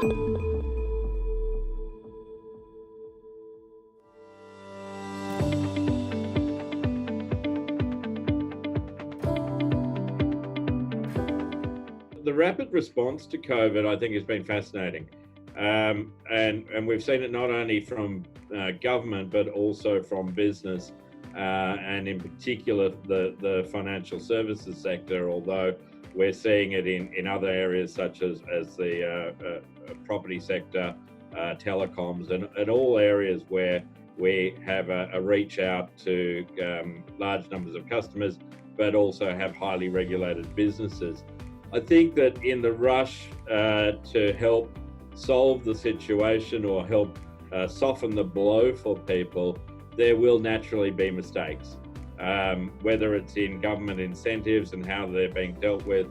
The rapid response to COVID, I think, has been fascinating. And we've seen it not only from government, but also from business, and in particular the financial services sector, although we're seeing it in other areas such as the property sector, telecoms, and all areas where we have a reach out to large numbers of customers, but also have highly regulated businesses. I think that in the rush to help solve the situation or help soften the blow for people, there will naturally be mistakes. Whether it's in government incentives and how they're being dealt with,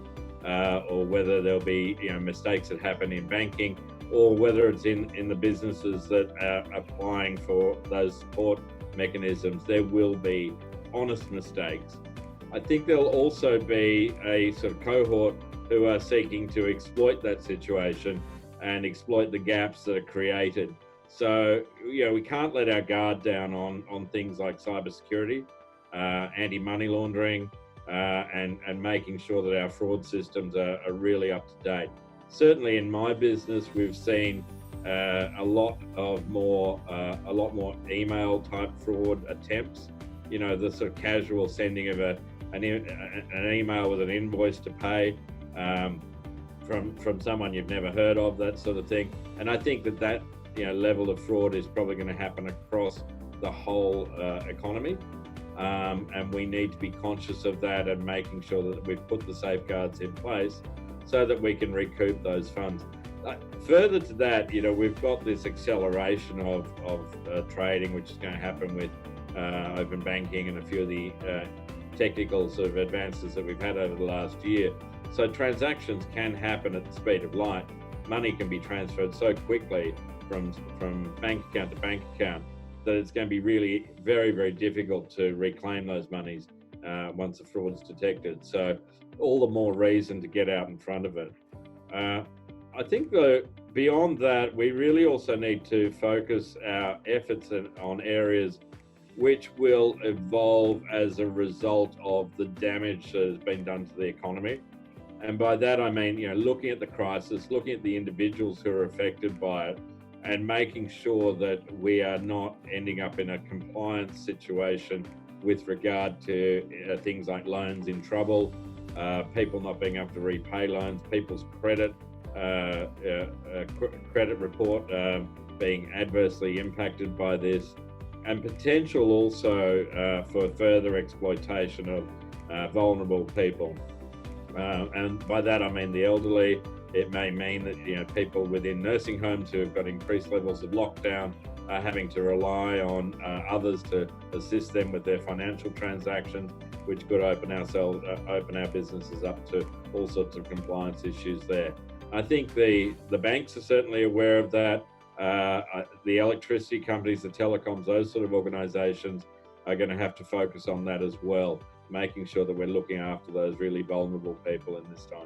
or whether there'll be mistakes that happen in banking, or whether it's in the businesses that are applying for those support mechanisms, there will be honest mistakes. I think there'll also be a sort of cohort who are seeking to exploit that situation and exploit the gaps that are created. So, we can't let our guard down on things like cybersecurity, anti-money laundering, and making sure that our fraud systems are really up to date. Certainly in my business, we've seen a lot more email type fraud attempts. The sort of casual sending of an email with an invoice to pay from someone you've never heard of, that sort of thing. And I think that level of fraud is probably going to happen across the whole economy. And we need to be conscious of that and making sure that we've put the safeguards in place so that we can recoup those funds. Further to that, we've got this acceleration of trading, which is going to happen with open banking and a few of the technical sort of advances that we've had over the last year. So transactions can happen at the speed of light. Money can be transferred so quickly from bank account to bank account that it's going to be really very, very difficult to reclaim those monies once the fraud's detected. So all the more reason to get out in front of it. I think though, beyond that, we really also need to focus our efforts on areas which will evolve as a result of the damage that has been done to the economy. And by that, I mean, looking at the crisis, looking at the individuals who are affected by it, and making sure that we are not ending up in a compliance situation with regard to things like loans in trouble, people not being able to repay loans, people's credit report being adversely impacted by this, and potential also for further exploitation of vulnerable people. And by that I mean the elderly. It may mean that people within nursing homes who have got increased levels of lockdown are having to rely on others to assist them with their financial transactions, which could open our businesses up to all sorts of compliance issues there. I think the banks are certainly aware of that. The electricity companies, the telecoms, those sort of organisations are going to have to focus on that as well, making sure that we're looking after those really vulnerable people in this time.